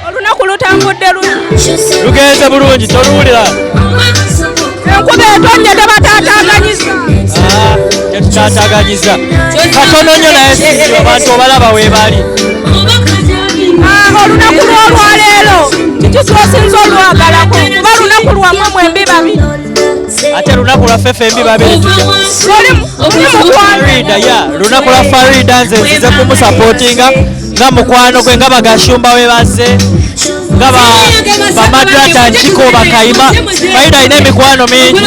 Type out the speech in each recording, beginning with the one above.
Olunaku lutambudde lugenze bulungi toluwulira enkuba etonnya tebatataganyiza tetutataganyiza katono nnyo naye sinziba abantu obalaba weebali olunaku lw'olwaleero kiki kyosinza olwagalako kuba lunaku lwammwe mwembi babiri ate lunaku lwaffe fembi babiri tujja Faridah lunaku lwa Faridah nze nzize kumusapootinga nga mukwano gwe nga bagashumba we bazze nga bamadrata nkiko bakayima Faridah alina emikwano mingi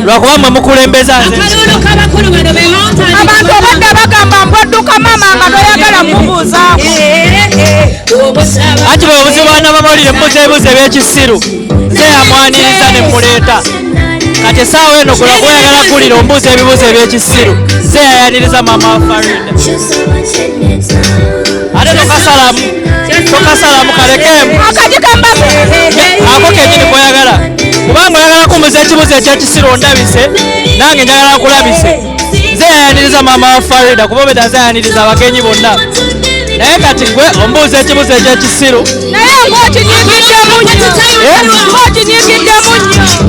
lwakuba mwe mukulembeza nze abantu obadde bagamba mbwadduka mama nga toyagala mubuuzaako anti bwe buzibu Munamawulire mmuza ebibuuzo eby'ekisiru nze yamwaniriza ne muleeta kati essaawa eno gwe oyagala kulira ombuuza ebibuuzo eby'ekisiru nze yayaniriza mama wa Faridah ate tokasalamu kalekeemu ako kenyini koyagala kubanga oyagala kumbuza ekibuuzo eky'ekisiru ondabise nange njagala kulabise nze yayaniriza mama wa Faridah kuba obeda nze yayaniriza abagenyi bonna naye kati gwe ombuuza ekibuuzo eky'ekisiru naye ng'okinyiigiddemu nnyo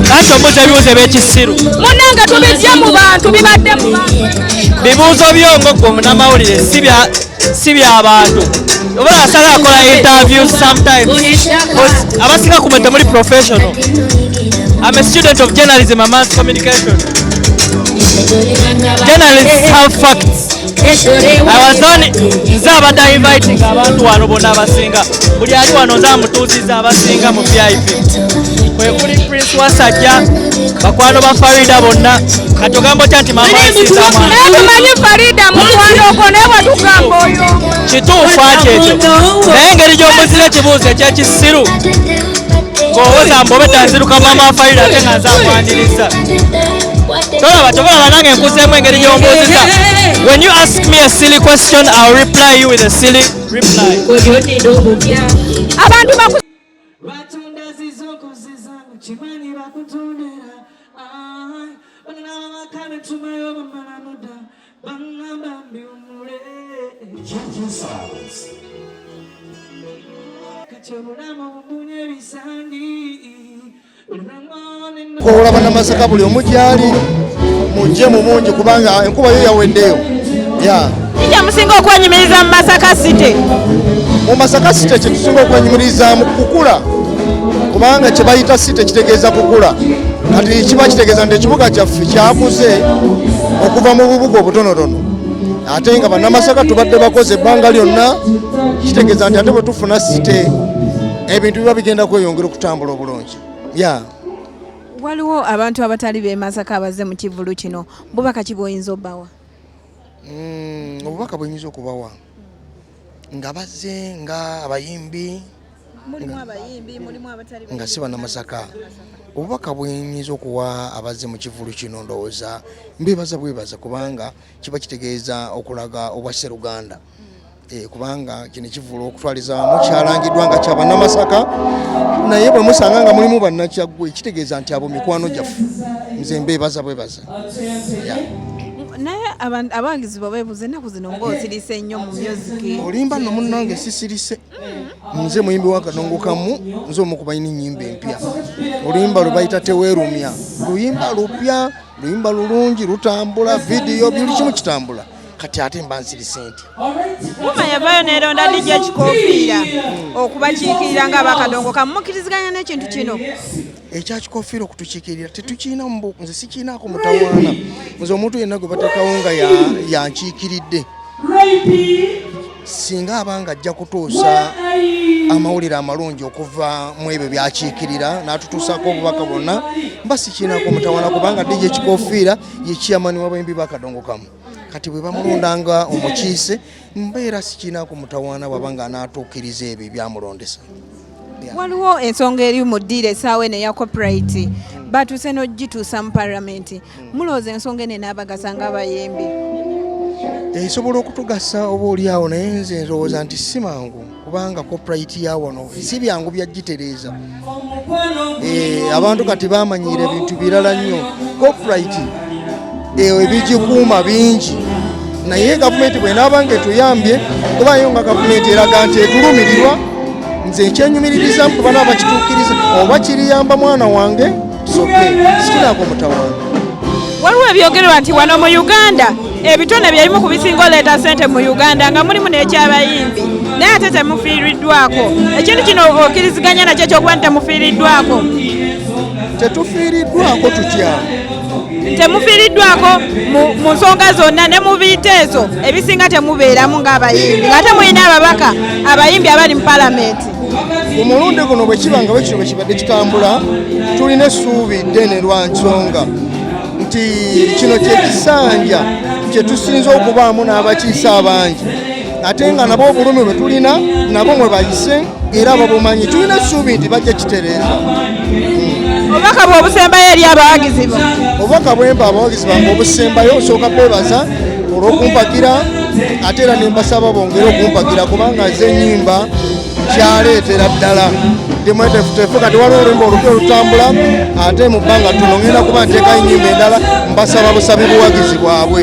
kati ombuuza ebibuuzo eby'ekisiru munnange tubijja mu bantu bibadde mu bantu bibuuzo byongo gwe Munamawulire si by'abantu oba asala akola interviews sometimes abasinga kumwe temuli professional. I'm a student of journalism and mass communication. Journalists have facts. I was only nzabadde inviting abantu wano bonna abasinga buli ali wano nzamutuuziza abasinga mu VIP kwe kuli Prince Wasajja bakwano ba Faridah bonna kati ogamba otya nti mama nsizaamwana tumanyi Faridah mukwano ogwo naye watugamba oyo kituufu ati ekyo naye engeri gy'omuzira ekibuuzo eky'ekisiru ng'owooza mbu obedda nziruka mama wa Faridah ate nga nzamwaniriza tobalaba nange nkuzeemu engeri gy'ombuuziza. When you ask me a silly question, I'll reply you with a silly reply. Olaba Namasaka buli omujjali mujje mu mungi kubanga enkuba yo yaweddeyo. Kijja musinga okwenyumiriza mu Masaka City. Mu Masaka City kye tusinga okwenyumiriza mu kukula kubanga kye bayita city kitegeeza kukula. Kati kiba kitegeeza nti ekibuga kyaffe kyakuze okuva mu bubuga obutonotono. Ate nga Bannamasaka tubadde bakoze ebbanga lyonna kitegeeza nti ate bwe tufuna city ebintu biba bigenda kweyongera okutambula obulungi. Waliwo abantu abatali be Masaka abazze mu kivulu kino bubaka kiboyinza obawa? Obubaka buyinza okubawa nga bazze nga abayimbi mulimu abatali nga si Bannamasaka. Obubaka buyinza okuwa abazze mu kivulu kino ndowooza mbebaza kubanga kiba kitegeeza okulaga obwa Sseruganda. Kubanga kino ekivulu okutwaliza mukyalangiddwa nga kya Bannamasaka naye bwe musanga nga mulimu bannakyaggwe kitegeeza nti abo mikwano gyaffe nze mbebaza. Naye abawagizi beebuuza ennaku zino ng'osirise nnyo mu music. Olimba nno munnange sisirise. Nze muyimbi wa kadongo kamu nze omu ku balina ennyimba empya. Oluyimba lwe bayita teweerumya luyimba lupya luyimba lulungi lutambula vidiyo buli kimu kitambula kati ate mba nsirise nti muma yavayo neronda DJ Kikofiira okubakiikirira nga abakadongo kamu mukkiriziganya n'ekintu kino ekya Kikofiira okutukiikirira tetukiina nze sikiinaako mutawaana nze omuntu yenna gwe bateekawo nga yankiikiridde singa abanga ajja kutuusa amawulire amalungi okuva mu ebyo byakiikirira n'atutuusaako obubaka bwonna mba sikiinaako mutawaana kubanga DJ Kikofiira ye chairman w'abayimbi b'akadongo kamu kati bwe bamulondanga omukiise mbeera sikiinaako mutawaana bw'abanga anaatuukiriza ebyo byamulondesa. Waliwo ensonga eri mu ddiiro essaawa eno eya copyright batuuse n'ogituusa mu palamenti mulowooza ensonga eno enaabagasa ng'abayimbi? Esobola okutugasa oba oliawo naye nze ndowooza nti si mangu kubanga copyright ya wano si byangu byagitereeza. Abantu kati bamanyiira ebintu birala nnyo copyright ebigikuuma bingi naye gavumenti bw'enaaba nga etuyambye kubayo nga gavumenti eraga nti etulumirirwa nze nkyenyumiririza mu bana bakituukiriza oba kiriyamba mwana wange soke sikiraako mutawange. Waliwo ebyogerwa nti wano mu Uganda ebitone byebimu ku bisinga oleeta ssente mu Uganda nga mulimu n'ekyabayimbi naye ate temufiiriddwako. Ekintu kino okkiriziganya nakyo ekyokuba nti temufiiriddwako? Tetufiiriddwako tutya? Temufiiriddwako mu nsonga zonna ne mu biite ezo ebisinga temubeeramu ng'abayimbi ng'ate mulina ababaka abayimbi abali mu palamenti. Ku mulundi guno bwe kiba nga bwe kino bwe kibadde kitambula tulina essuubi ddene lwa nsonga nti kino kyekisanja kye tusinza okubaamu n'abakiise abangi ate nga nabo obulumi bwe tulina nabo mwe bayise era babumanyi tulina essuubi nti bajja kitereeza. Obubaka bw'obusembayo eri abawagizi bo? Obubaka bwemba abawagizi bange obusembayo osooka beebaza olw'okumpagira ate era ne mbasaba bongere okumpagira kubanga ze ennyimba kyaleetera ddala ndi mwetefutefu kati waliwo oluyimba olupya olutambula ate mu bbanga ttono ngenda kuba nteekayo ennyimba endala mbasaba busabi buwagizi bwabwe.